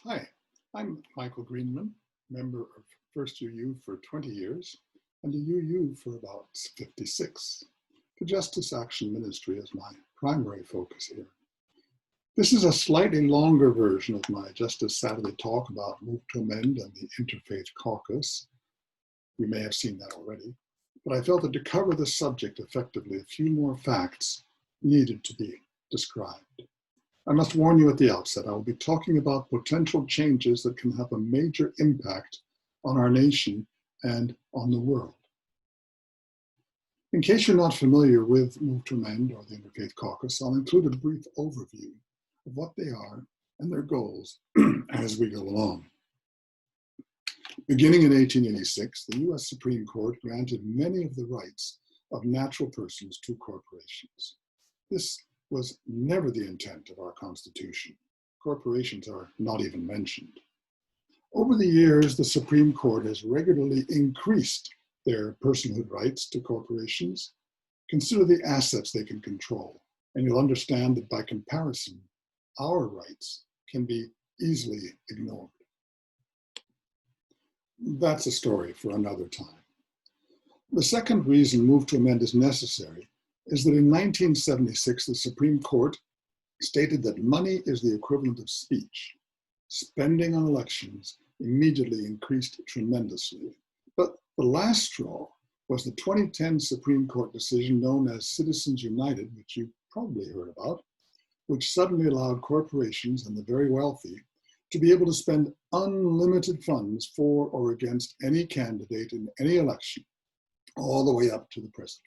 Hi, I'm Michael Greenman, member of First UU for 20 years and the UU for about 56. The Justice Action Ministry is my primary focus here. This is a slightly longer version of my Justice Saturday talk about Move to Amend and the Interfaith Caucus. You may have seen that already, but I felt that to cover the subject effectively, a few more facts needed to be described. I must warn you at the outset, I will be talking about potential changes that can have a major impact on our nation and on the world. In case you're not familiar with Move to Amend or the Interfaith Caucus, I'll include a brief overview of what they are and their goals as we go along. Beginning in 1886, the US Supreme Court granted many of the rights of natural persons to corporations. This was never the intent of our Constitution. Corporations are not even mentioned. Over the years, the Supreme Court has regularly increased their personhood rights to corporations. Consider the assets they can control, and you'll understand that by comparison, our rights can be easily ignored. That's a story for another time. The second reason Move to Amend is necessary is that in 1976, the Supreme Court stated that money is the equivalent of speech. Spending on elections immediately increased tremendously. But the last straw was the 2010 Supreme Court decision known as Citizens United, which you probably heard about, which suddenly allowed corporations and the very wealthy to be able to spend unlimited funds for or against any candidate in any election, all the way up to the president.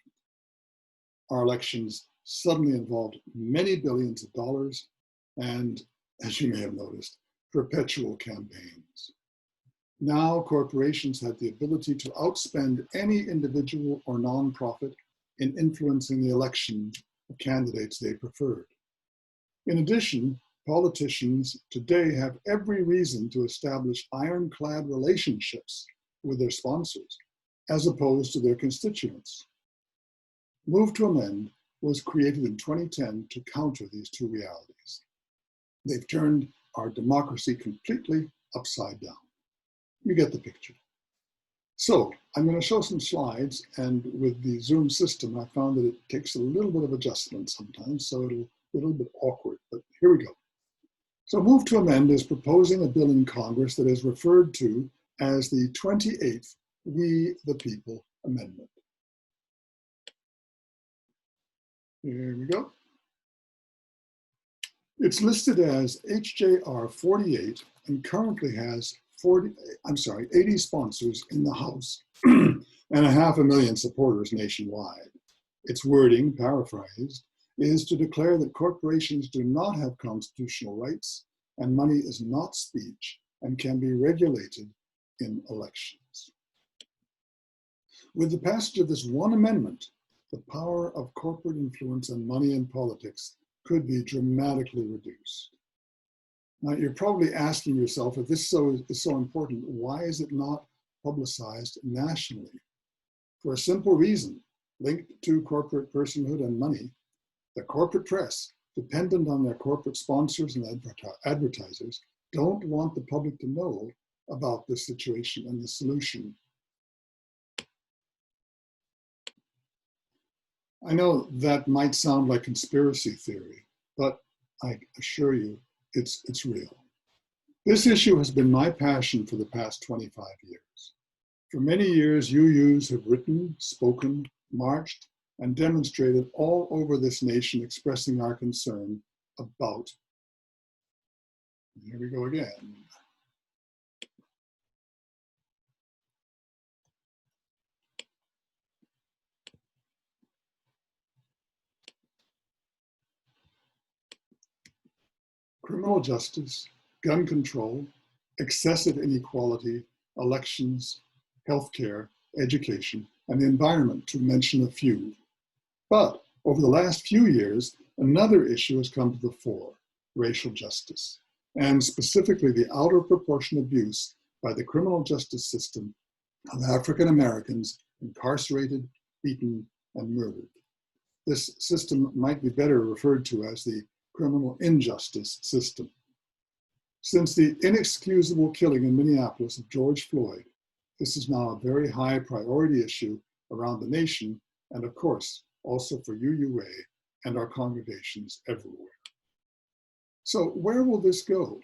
Our elections suddenly involved many billions of dollars and, as you may have noticed, perpetual campaigns. Now corporations have the ability to outspend any individual or nonprofit in influencing the election of candidates they preferred. In addition, politicians today have every reason to establish ironclad relationships with their sponsors, as opposed to their constituents. Move to Amend was created in 2010 to counter these two realities. They've turned our democracy completely upside down. You get the picture. So I'm going to show some slides, and with the Zoom system, I found that it takes a little bit of adjustment sometimes, so it'll be a little bit awkward, but here we go. So Move to Amend is proposing a bill in Congress that is referred to as the 28th We the People Amendment. Here we go. It's listed as HJR 48 and currently has 80 sponsors in the House and 500,000 supporters nationwide. Its wording, paraphrased, is to declare that corporations do not have constitutional rights and money is not speech and can be regulated in elections. With the passage of this one amendment, the power of corporate influence and money in politics could be dramatically reduced. Now, you're probably asking yourself, if this is so important, why is it not publicized nationally? For a simple reason, linked to corporate personhood and money, the corporate press, dependent on their corporate sponsors and advertisers, don't want the public to know about this situation and the solution. I know that might sound like conspiracy theory, but I assure you it's real. This issue has been my passion for the past 25 years. For many years, UUs have written, spoken, marched, and demonstrated all over this nation expressing our concern about, here we go again, criminal justice, gun control, excessive inequality, elections, healthcare, education, and the environment, to mention a few. But over the last few years, another issue has come to the fore: racial justice, and specifically the out of proportion abuse by the criminal justice system of African Americans incarcerated, beaten, and murdered. This system might be better referred to as the criminal injustice system. Since the inexcusable killing in Minneapolis of George Floyd, this is now a very high priority issue around the nation, and of course, also for UUA and our congregations everywhere. So where will this go?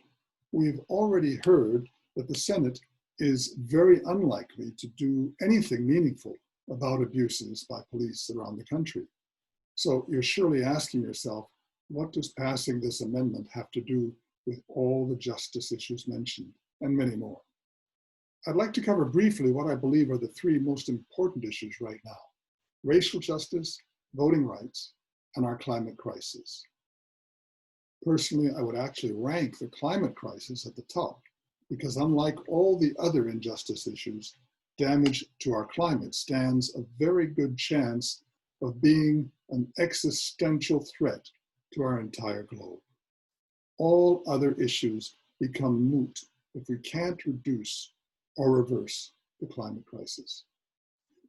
We've already heard that the Senate is very unlikely to do anything meaningful about abuses by police around the country. So you're surely asking yourself, what does passing this amendment have to do with all the justice issues mentioned, and many more? I'd like to cover briefly what I believe are the three most important issues right now: racial justice, voting rights, and our climate crisis. Personally, I would actually rank the climate crisis at the top, because unlike all the other injustice issues, damage to our climate stands a very good chance of being an existential threat to our entire globe. All other issues become moot if we can't reduce or reverse the climate crisis.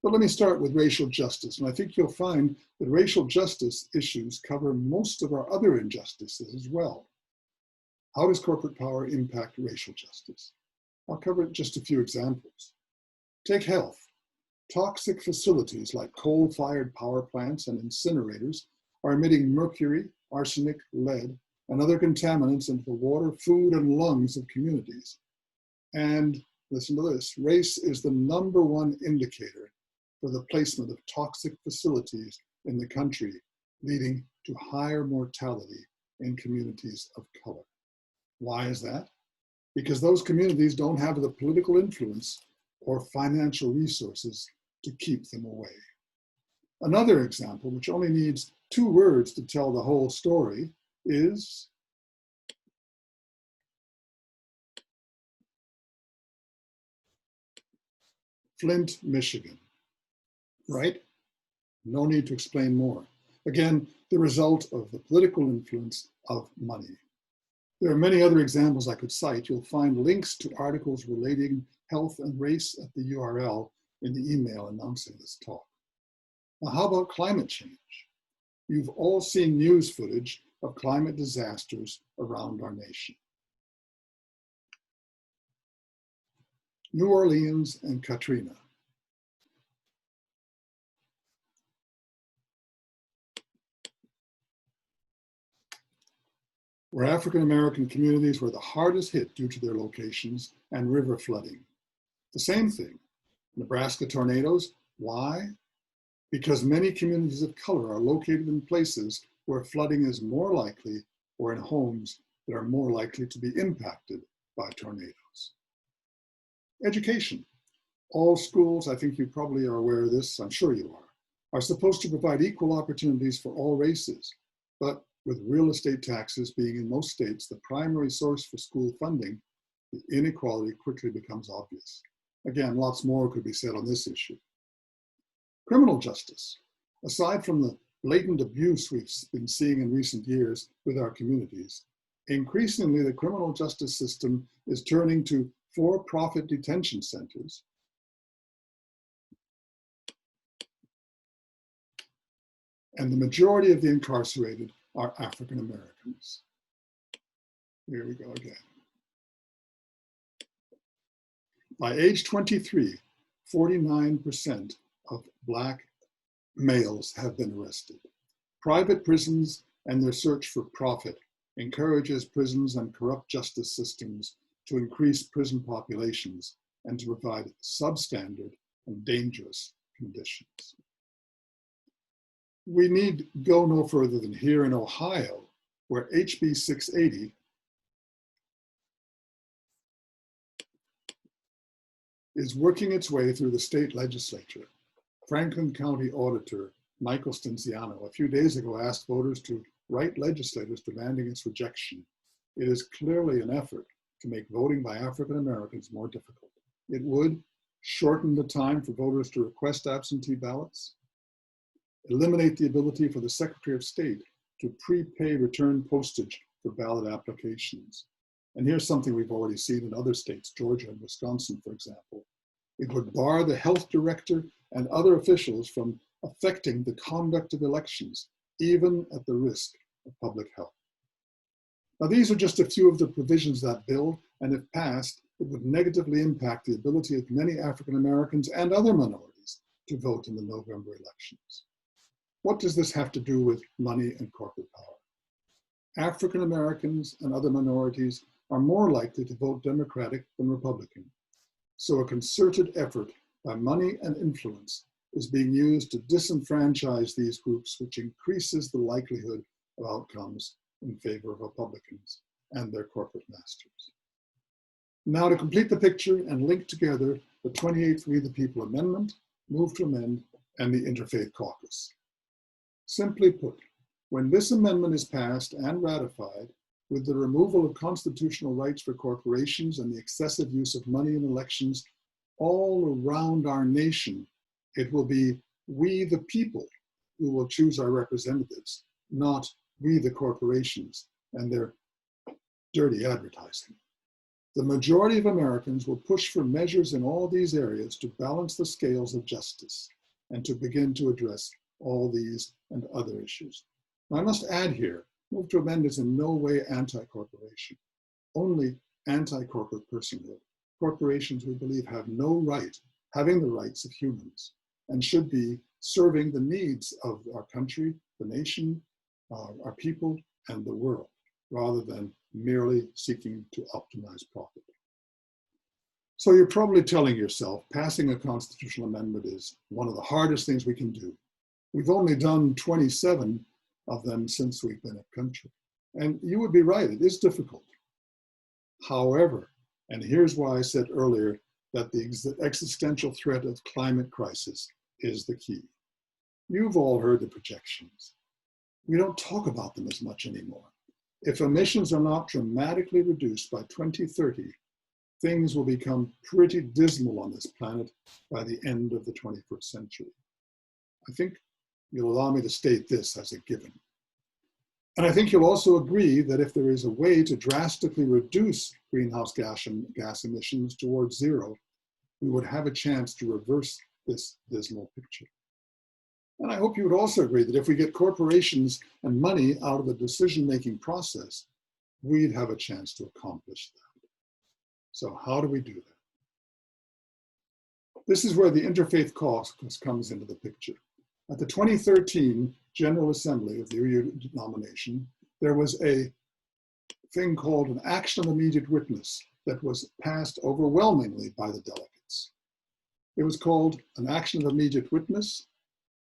But let me start with racial justice, and I think you'll find that racial justice issues cover most of our other injustices as well. How does corporate power impact racial justice? I'll cover just a few examples. Take health. Toxic facilities like coal-fired power plants and incinerators are emitting mercury, arsenic, lead, and other contaminants into the water, food, and lungs of communities. And listen to this, race is the #1 indicator for the placement of toxic facilities in the country, leading to higher mortality in communities of color. Why is that? Because those communities don't have the political influence or financial resources to keep them away. Another example, which only needs 2 words to tell the whole story, is Flint, Michigan, right? No need to explain more. Again, the result of the political influence of money. There are many other examples I could cite. You'll find links to articles relating health and race at the URL in the email announcing this talk. Now, how about climate change? You've all seen news footage of climate disasters around our nation. New Orleans and Katrina. Where African-American communities were the hardest hit due to their locations and river flooding. The same thing, Nebraska tornadoes. Why? Because many communities of color are located in places where flooding is more likely, or in homes that are more likely to be impacted by tornadoes. Education. All schools, I think you probably are aware of this, I'm sure you are supposed to provide equal opportunities for all races. But with real estate taxes being in most states the primary source for school funding, the inequality quickly becomes obvious. Again, lots more could be said on this issue. Criminal justice. Aside from the blatant abuse we've been seeing in recent years with our communities, increasingly the criminal justice system is turning to for-profit detention centers and the majority of the incarcerated are African Americans. Here we go again. By age 23, 49% of Black males have been arrested. Private prisons and their search for profit encourages prisons and corrupt justice systems to increase prison populations and to provide substandard and dangerous conditions. We need go no further than here in Ohio, where HB 680 is working its way through the state legislature. Franklin County Auditor Michael Stinziano a few days ago asked voters to write legislators demanding its rejection. It is clearly an effort to make voting by African Americans more difficult. It would shorten the time for voters to request absentee ballots, eliminate the ability for the Secretary of State to prepay return postage for ballot applications. And here's something we've already seen in other states, Georgia and Wisconsin, for example. It would bar the health director and other officials from affecting the conduct of elections, even at the risk of public health. Now, these are just a few of the provisions of that bill, and if passed, it would negatively impact the ability of many African Americans and other minorities to vote in the November elections. What does this have to do with money and corporate power? African Americans and other minorities are more likely to vote Democratic than Republican. So a concerted effort by money and influence is being used to disenfranchise these groups, which increases the likelihood of outcomes in favor of Republicans and their corporate masters. Now, to complete the picture and link together the 28th We the People Amendment, Move to Amend, and the Interfaith Caucus. Simply put, when this amendment is passed and ratified, with the removal of constitutional rights for corporations and the excessive use of money in elections all around our nation, it will be we the people who will choose our representatives, not we the corporations and their dirty advertising. The majority of Americans will push for measures in all these areas to balance the scales of justice and to begin to address all these and other issues. Now, I must add here, Move to Amend is in no way anti-corporation, only anti-corporate personhood. Corporations, we believe, have no right, having the rights of humans, and should be serving the needs of our country, the nation, our people, and the world, rather than merely seeking to optimize profit. So you're probably telling yourself, passing a constitutional amendment is one of the hardest things we can do. We've only done 27 of them since we've been a country. And you would be right, it is difficult. However, and here's why I said earlier that the existential threat of climate crisis is the key. You've all heard the projections. We don't talk about them as much anymore. If emissions are not dramatically reduced by 2030, things will become pretty dismal on this planet by the end of the 21st century. I think you'll allow me to state this as a given. And I think you'll also agree that if there is a way to drastically reduce greenhouse gas emissions towards zero, we would have a chance to reverse this dismal picture. And I hope you would also agree that if we get corporations and money out of the decision-making process, we'd have a chance to accomplish that. So how do we do that? This is where the Interfaith Caucus comes into the picture. At the 2013 General Assembly of the UU denomination, there was a thing called an action of immediate witness that was passed overwhelmingly by the delegates. It was called an action of immediate witness,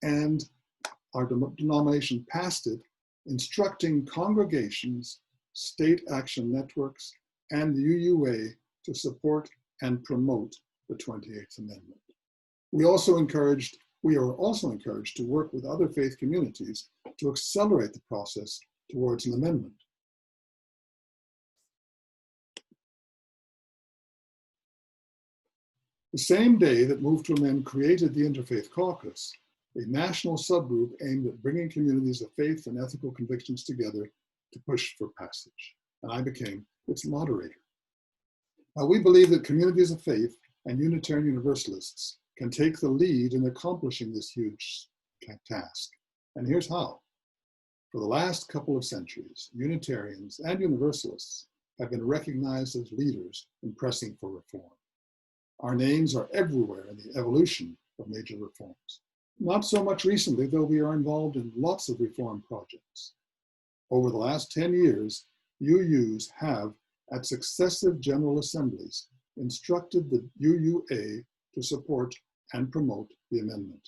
and our denomination passed it, instructing congregations, state action networks, and the UUA to support and promote the 28th Amendment. We are also encouraged to work with other faith communities to accelerate the process towards an amendment. The same day that Move to Amend created the Interfaith Caucus, a national subgroup aimed at bringing communities of faith and ethical convictions together to push for passage, and I became its moderator. Now, we believe that communities of faith and Unitarian Universalists can take the lead in accomplishing this huge task, and here's how. For the last couple of centuries, Unitarians and Universalists have been recognized as leaders in pressing for reform. Our names are everywhere in the evolution of major reforms. Not so much recently, though we are involved in lots of reform projects. Over the last 10 years, UUs have, at successive General Assemblies, instructed the UUA to support and promote the amendment.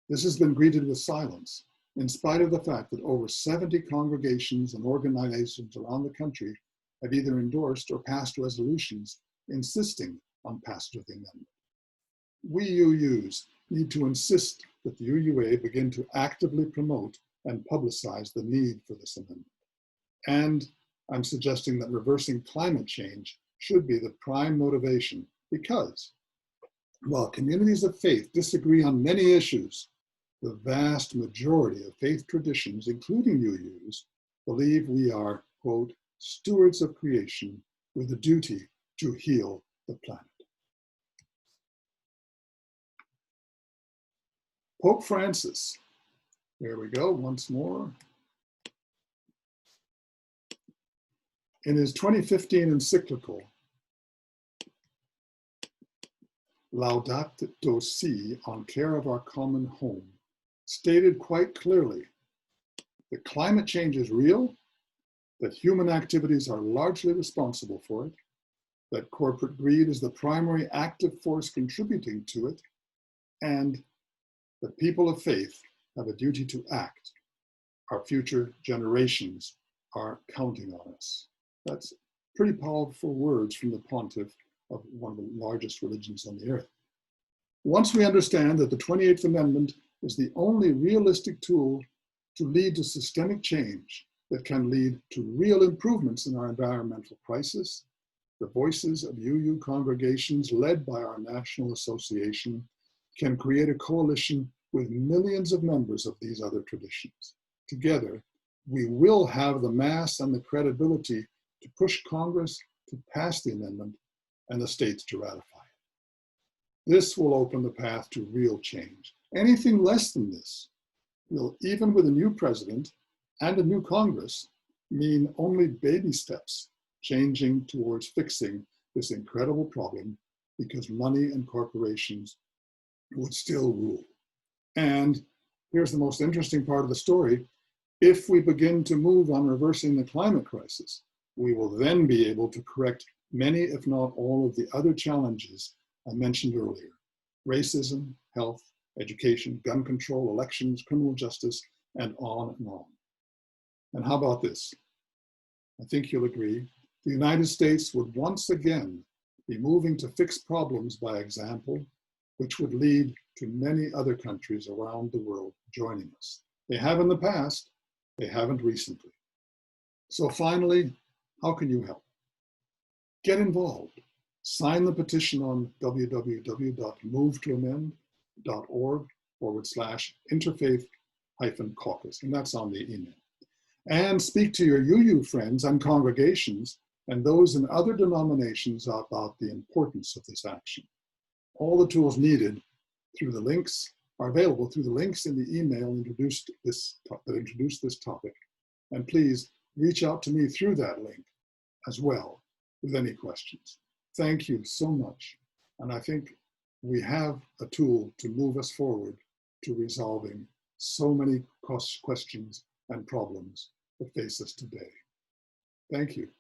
This has been greeted with silence, in spite of the fact that over 70 congregations and organizations around the country have either endorsed or passed resolutions insisting on passage of the amendment. We UUs need to insist that the UUA begin to actively promote and publicize the need for this amendment. And I'm suggesting that reversing climate change should be the prime motivation, because while communities of faith disagree on many issues, the vast majority of faith traditions, including UUs, believe we are, quote, stewards of creation with a duty to heal the planet. Pope Francis, there we go, once more. In his 2015 encyclical, Laudato Si, on care of our common home, stated quite clearly that climate change is real, that human activities are largely responsible for it, that corporate greed is the primary active force contributing to it, and that people of faith have a duty to act. Our future generations are counting on us. That's pretty powerful words from the pontiff of one of the largest religions on the earth. Once we understand that the 28th Amendment is the only realistic tool to lead to systemic change that can lead to real improvements in our environmental crisis, the voices of UU congregations led by our National Association can create a coalition with millions of members of these other traditions. Together, we will have the mass and the credibility to push Congress to pass the amendment and the states to ratify it. This will open the path to real change. Anything less than this will, even with a new president and a new Congress, mean only baby steps changing towards fixing this incredible problem, because money and corporations would still rule. And here's the most interesting part of the story. If we begin to move on reversing the climate crisis, we will then be able to correct many, if not all, of the other challenges I mentioned earlier: racism, health, education, gun control, elections, criminal justice, and on and on. And how about this? I think you'll agree. The United States would once again be moving to fix problems by example, which would lead to many other countries around the world joining us. They have in the past, they haven't recently. So finally, how can you help? Get involved. Sign the petition on www.movetoamend.org/interfaith-caucus, and that's on the email. And speak to your UU friends and congregations and those in other denominations about the importance of this action. All the tools needed through the links are available through the links in the email that introduced this topic. And please reach out to me through that link as well with any questions. Thank you so much. And I think we have a tool to move us forward to resolving so many questions and problems that face us today. Thank you.